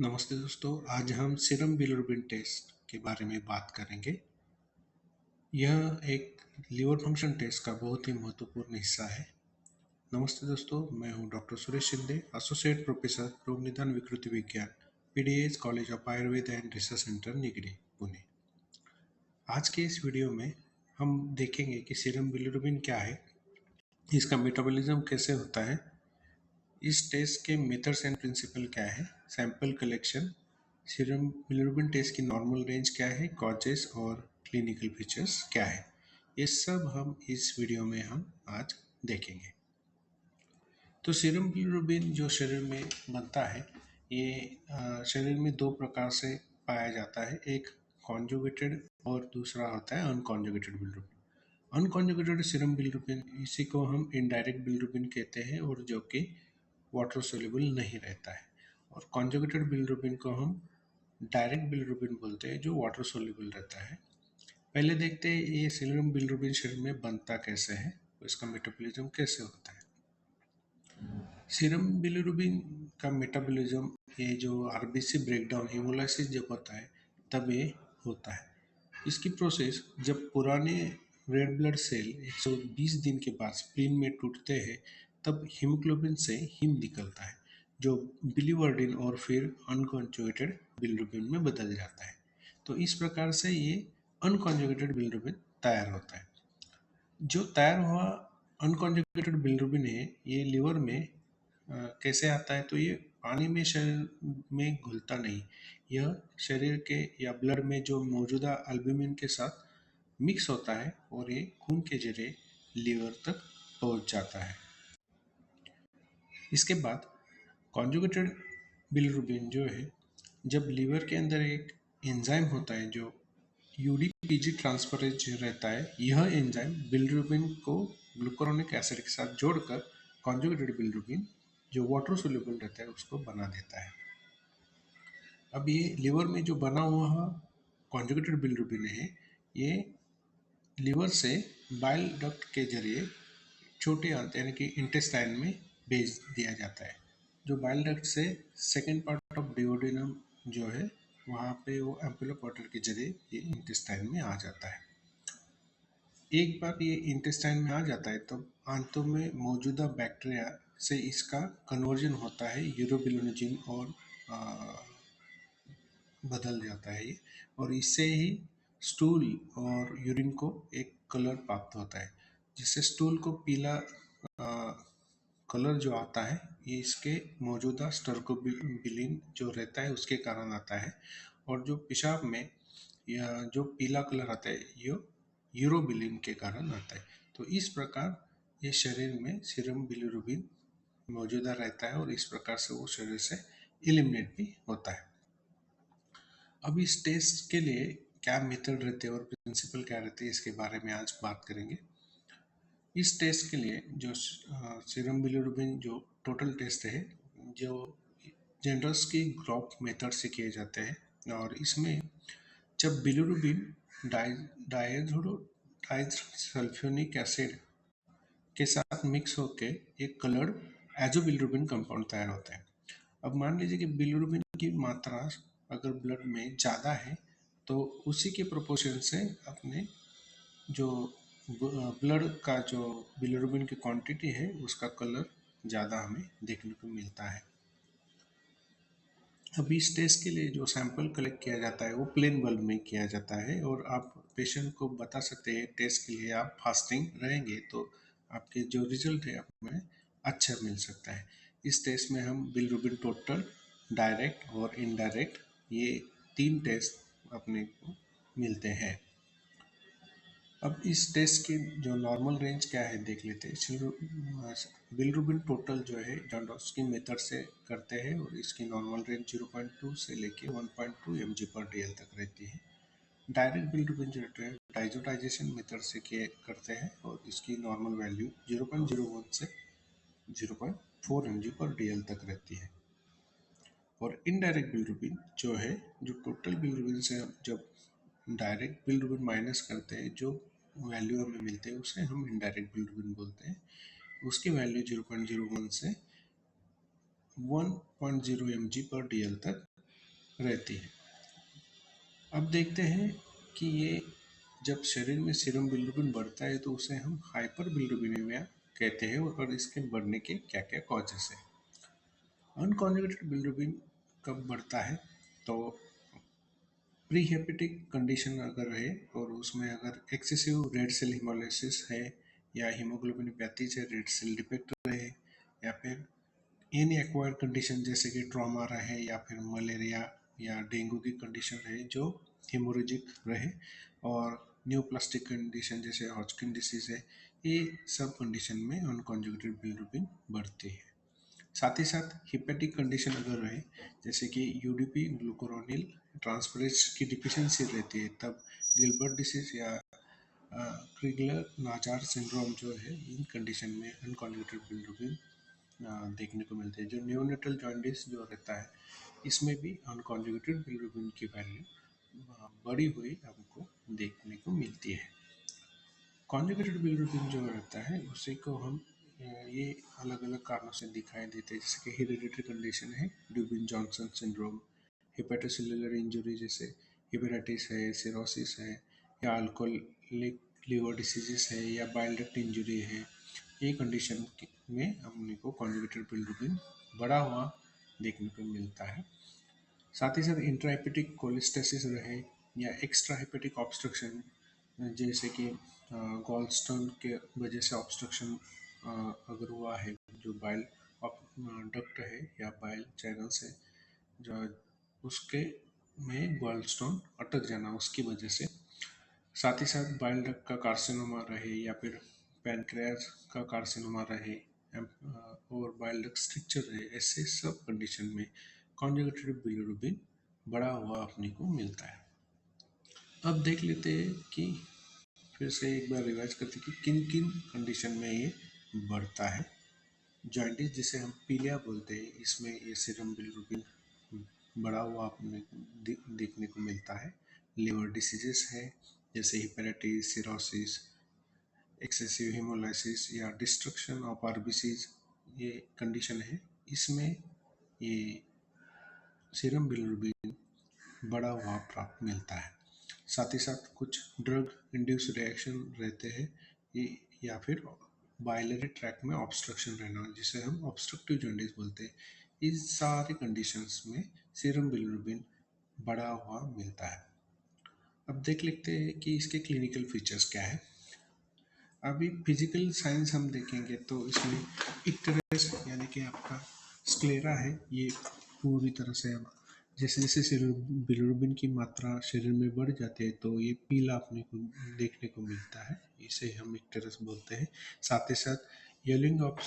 नमस्ते दोस्तों, आज हम सीरम बिलिरुबिन टेस्ट के बारे में बात करेंगे। यह एक लीवर फंक्शन टेस्ट का बहुत ही महत्वपूर्ण हिस्सा है। नमस्ते दोस्तों, मैं हूं doctor Suresh Shinde, associate professor रोग निदान विकृति विज्ञान, PDS college of Ayurveda and research centre Nigdi, Pune. आज के इस वीडियो में हम देखेंगे कि सीरम बिलिरुबिन क्या है, इसका मेटाबॉलिज्म कैसे होता है, इस टेस्ट के मेथड्स एंड प्रिंसिपल क्या है, sample collection, serum bilirubin test की नॉर्मल रेंज क्या है, कॉजेस और क्लिनिकल फीचर्स क्या है, ये सब हम इस वीडियो में हम आज देखेंगे। तो सीरम बिलिरुबिन जो शरीर में बनता है, ये शरीर में दो प्रकार से पाया जाता है। एक कॉन्जुगेटेड और दूसरा होता है unconjugated bilirubin. Unconjugated serum bilirubin, इसी को हम इनडायरेक्ट बिलिरुबिन कहते हैं, और जो कि वाटर सोल्यूबल नहीं रहता है। और कॉन्जुगेटेड बिलिरुबिन को हम डायरेक्ट बिलिरुबिन बोलते हैं, जो वाटर सोल्यूबल रहता है। पहले देखते हैं ये सीरम बिलिरुबिन शरीर में बनता कैसे है, इसका मेटाबॉलिज्म कैसे होता है। सीरम बिलिरुबिन का मेटाबॉलिज्म, ये जो आरबीसी ब्रेकडाउन हेमोलाइसिस जब होता है तब ये होता है। इसकी प्रोसेस, जब पुराने रेड ब्लड सेल 120 दिन के बाद स्प्लीन में टूटते हैं, तब हीमोग्लोबिन से हीम निकलता है, जो बिलीवर्डिन और फिर अनकॉन्जुगेटेड बिलिरुबिन में बदल जाता है। तो इस प्रकार से ये अनकॉन्जुगेटेड बिलिरुबिन तैयार होता है। जो तैयार हुआ अनकॉन्जुगेटेड बिलिरुबिन है, ये लिवर में कैसे आता है, तो ये पानी में शरीर में घुलता नहीं। यह शरीर के या ब्लड में जो मौजूदा एल्ब्यूमिन के साथ मिक्स होता है और ये खून के जरिए लीवर तक पहुंच जाता है। इसके बाद कॉन्जुगेटेड बिलिरुबिन जो है, जब लीवर के अंदर एक एंजाइम होता है जो यूडीपीजी ट्रांसफरेज रहता है, यह एंजाइम बिलिरुबिन को ग्लूकुरोनिक एसिड के साथ जोड़कर कॉन्जुगेटेड बिलिरुबिन, जो वाटर सोल्यूबल रहता है, उसको बना देता है। अब ये लिवर में जो बना हुआ कॉन्जुगेटेड बिलिरुबिन है, ये लिवर से बाइल डक्ट के जरिए छोटे आंत यानी कि इंटेस्टाइन में भेज दिया जाता है। जो बाइल डक्ट से सेकेंड पार्ट ऑफ डिओडिनम जो है, वहाँ पे वो एम्पुलोपोटर के जरिए ये इंटेस्टाइन में आ जाता है। एक बार ये इंटेस्टाइन में आ जाता है तो आंतों में मौजूदा बैक्टीरिया से इसका कन्वर्जन होता है यूरोबिलिनोजिन और बदल जाता है ये, और इससे ही स्टूल और यूरिन को एक कलर प्राप्त होता है, जिससे स्टूल को पीला कलर जो आता है, ये इसके मौजूदा स्टर्कोबिलिन जो रहता है उसके कारण आता है। और जो पेशाब में यह जो पीला कलर आता है, ये यूरोबिलिन के कारण आता है। तो इस प्रकार ये शरीर में सीरम बिलिरुबिन मौजूदा रहता है और इस प्रकार से वो शरीर से एलिमिनेट भी होता है। अब इस टेस्ट के लिए क्या मेथड रहते हैं और प्रिंसिपल क्या रहते हैं, इसके बारे में आज बात करेंगे। इस टेस्ट के लिए जो सीरम बिलिरुबिन जो टोटल टेस्ट है, जो जेंडर्स की ग्रोथ मेथड से किए जाते हैं, और इसमें जब बिलिरुबिन डाइसल्फ्यूनिक एसिड के साथ मिक्स होकर एक कलर्ड एजोबिलिरुबिन कंपाउंड तैयार होता है। अब मान लीजिए कि बिलिरुबिन की मात्रा अगर ब्लड में ज़्यादा है, तो उसी के प्रोपोर्शन से अपने जो ब्लड का जो बिलिरुबिन की क्वांटिटी है, उसका कलर ज़्यादा हमें देखने को मिलता है। अभी इस टेस्ट के लिए जो सैंपल कलेक्ट किया जाता है वो प्लेन बल्ब में किया जाता है, और आप पेशेंट को बता सकते हैं टेस्ट के लिए आप फास्टिंग रहेंगे तो आपके जो रिजल्ट है हमें अच्छा मिल सकता है। इस टेस्ट में हम बिलिरुबिन टोटल, डायरेक्ट और इनडायरेक्ट, ये तीन टेस्ट अपने को मिलते हैं। अब इस टेस्ट की जो नॉर्मल रेंज क्या है देख लेते हैं। बिलिरुबिन टोटल जो है जॉन्डोस्की मेथड से करते हैं, और इसकी नॉर्मल रेंज 0.2 से लेके 1.2 mg/dl तक रहती है। डायरेक्ट बिलिरुबिन जो है डाइजोटाइजेशन मेथड से किए करते हैं, और इसकी नॉर्मल वैल्यू 0.01 से 0.4 mg/dl तक रहती है। और इनडायरेक्ट बिलिरुबिन जो है, जो टोटल बिलिरुबिन से जब डायरेक्ट बिलिरुबिन माइनस करते हैं, जो वैल्यू हमें मिलते हैं उसे हम इनडायरेक्ट बिलिरुबिन बोलते हैं। उसकी वैल्यू 0.01 से 1.0 mg/dl तक रहती है। अब देखते हैं कि ये जब शरीर में सीरम बिलिरुबिन बढ़ता है तो उसे हम हाइपर बिलिरुबिनेमिया कहते हैं, और इसके बढ़ने के क्या क्या कॉजेस है। अनकॉन्जुगेटेड बिलिरुबिन कब बढ़ता है, तो प्री हेपेटिक कंडीशन अगर है और उसमें अगर एक्सेसिव रेड सेल हिमोलाइसिस है, या हीमोग्लोबिनोपैथीज है, रेड सेल डिफेक्ट रहे, या फिर एनी एक्वायर्ड कंडीशन जैसे कि ट्रॉमा रहे, या फिर मलेरिया या डेंगू की कंडीशन रहे जो हेमोरेजिक रहे, और न्यूप्लास्टिक कंडीशन जैसे हॉजकिन डिसीज है, ये सब कंडीशन में अनकॉन्जुगेटेड बिलिरुबिन बढ़ती है। साथ ही साथ हिपेटिक कंडीशन अगर रहे, जैसे कि यूडीपी ग्लूकोरोनिल ट्रांसफरेज की डिफिशियंसी रहती है, तब गिलबर्ट डिसीज या क्रिगलर नाचार सिंड्रोम जो है, इन कंडीशन में अनकॉन्जुगेटेड बिलिरुबिन देखने को मिलते हैं। जो न्यूनेटल जॉन्डिस जो रहता है, इसमें भी अनकॉन्जुगेटेड बिलिरुबिन की वैल्यू बढ़ी हुई हमको देखने को मिलती है। कॉन्जुगेटेड बिलिरुबिन जो रहता है उसी को हम ये अलग अलग कारणों से दिखाई देते हैं, जैसे कि हेरिडिटरी कंडीशन है, ड्यूबिन जॉनसन सिंड्रोम, हेपेटोसेलुलर इंजरी जैसे हेपेटाइटिस है, सिरोसिस है, या अल्कोहलिक लिवर डिसीजेस है, या बाइल डक्ट इंजरी है। ये कंडीशन में हमने को कॉन्जुगेटेड बिलिरुबिन बढ़ा हुआ देखने को मिलता है। साथ ही साथ इंट्राहेपेटिक कोलेस्टेसिस रहे, या एक्स्ट्रा हेपेटिक ऑब्स्ट्रक्शन जैसे कि गॉलस्टोन के वजह से ऑब्स्ट्रक्शन अगर हुआ है, जो बाइल डक्ट है या बाइल चैनल्स है, जो उसके में गॉलस्टोन अटक जाना उसकी वजह से। साथ ही साथ बाइल डक्ट का कार्सिनोमा रहे, या फिर पैनक्रियाज का कार्सिनोमा रहे, और बाइल डक्ट स्ट्रक्चर रहे, ऐसे सब कंडीशन में कॉन्जुगेटेड बिलिरुबिन बढ़ा हुआ अपने को मिलता है। अब देख लेते हैं कि फिर से एक बार रिवाइज करते हैं कि किन किन कंडीशन में ये बढ़ता है। जॉइंटिस जिसे हम पीलिया बोलते हैं, इसमें ये सीरम बिलिरुबिन बढ़ा हुआ अपने देखने को मिलता है। लिवर डिसीजेस है जैसे हेपेटाइटिस, सिरोसिस, एक्सेसिव हेमोलाइसिस या डिस्ट्रक्शन ऑफ आरबीसीज, ये कंडीशन है, इसमें ये सीरम बिलिरुबिन बढ़ा हुआ प्राप्त मिलता है। साथ ही साथ कुछ ड्रग इंड्यूस रिएक्शन रहते हैं, ये या फिर बाइलरी ट्रैक में ऑब्स्ट्रक्शन रहना जिसे हम ऑब्स्ट्रक्टिव जॉन्डिस बोलते हैं। इस सारे कंडीशंस में सीरम बिलिरुबिन बढ़ा हुआ मिलता है। अब देख लेते हैं कि इसके क्लिनिकल फीचर्स क्या है। अभी फिजिकल साइंस हम देखेंगे तो इसमें एक तरह से यानी कि आपका स्क्लेरा है, ये पूरी तरह से जैसे जैसे बिलिरुबिन की मात्रा शरीर में बढ़ जाती है तो ये पीला अपने को देखने को मिलता है, इसे हम एक तरह से बोलते हैं। साथ ही साथ येलोइंग ऑफ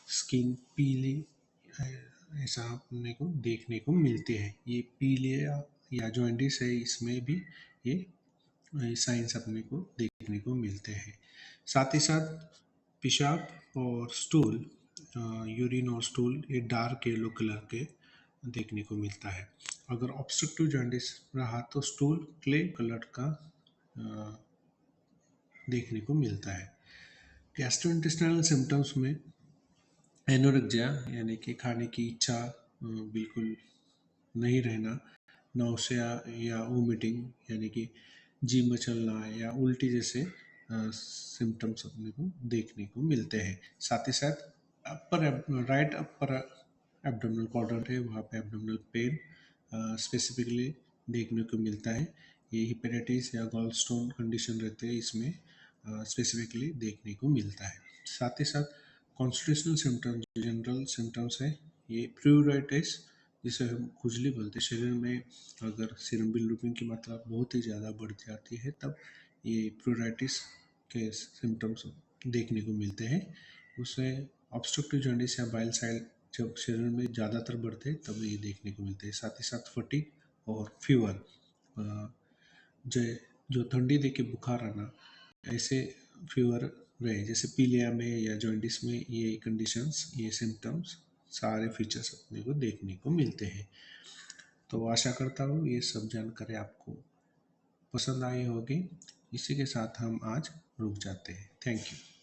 स्किन पीली ऐसा अपने को देखने को मिलती है। ये पीले या जॉइंटिस है, इसमें भी ये साइंस अपने को देखने को मिलते हैं। साथ ही साथ पेशाब और स्टूल, यूरिन और स्टूल, ये डार्क येलो कलर के देखने को मिलता है। अगर ऑब्स्ट्रक्टिव जॉन्डिस रहा तो स्टूल क्ले कलर का देखने को मिलता है। गैस्ट्रोइंटेस्टाइनल सिम्टम्स में एनोरेक्सिया यानी कि खाने की इच्छा बिल्कुल नहीं रहना, नौसिया या वोमिटिंग यानी कि जी मचलना या उल्टी जैसे सिम्टम्स अपने को देखने को मिलते हैं। साथ ही साथ राइट अपर एब्डोमिनल क्वाड्रेंट है, वहाँ पे एब्डोमिनल पेन स्पेसिफिकली देखने को मिलता है। ये हेपेटाइटिस या गॉलस्टोन कंडीशन रहते हैं, इसमें स्पेसिफिकली देखने को मिलता है। साथ ही साथ कॉन्स्टिट्यूशनल सिम्टम्स, जनरल सिम्टम्स है, ये प्रूराइटिस जिसे हम खुजली बोलते हैं, शरीर में अगर सीरम बिलिरुबिन की मात्रा बहुत ही ज़्यादा बढ़ जाती है तब ये प्रूराइटिस के सिम्टम्स देखने को मिलते हैं। उसे ऑब्स्ट्रक्टिव जॉन्डिस या बाइल साइल जब शरीर में ज़्यादातर बढ़ते हैं तब ये देखने को मिलते हैं। साथ ही साथ फटीग और फीवर, जो जो ठंडी दे के बुखार आना, ऐसे फीवर रहे जैसे पीलिया में या जॉन्डिस में, ये कंडीशंस, ये सिम्टम्स, सारे फीचर्स अपने को देखने को मिलते हैं। तो आशा करता हूँ ये सब जानकारी आपको पसंद आई होगी। इसी के साथ हम आज रुक जाते हैं। Thank you.